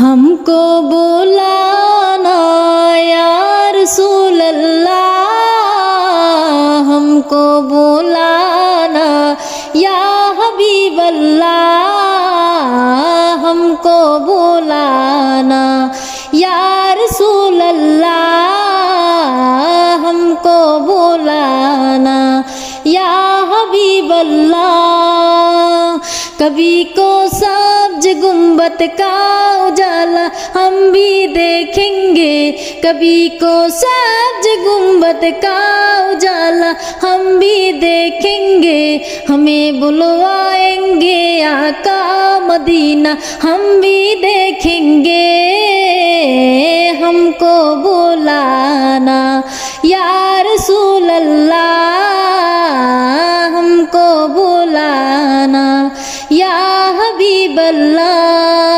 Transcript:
हमको बुलाना या रसूल अल्लाह, हमको बुलाना या हबीब अल्लाह, हमको बुलाना या रसूल अल्लाह, हमको बुलाना या हबीब अल्लाह। कभी को सब्ज गुंबद का उजाला हम भी देखेंगे, कभी को सब्ज गुंबद का उजाला हम भी देखेंगे। हमें बुलवाएंगे आका मदीना हम भी देखेंगे। हमको बुलाना या रसूल अल्लाह,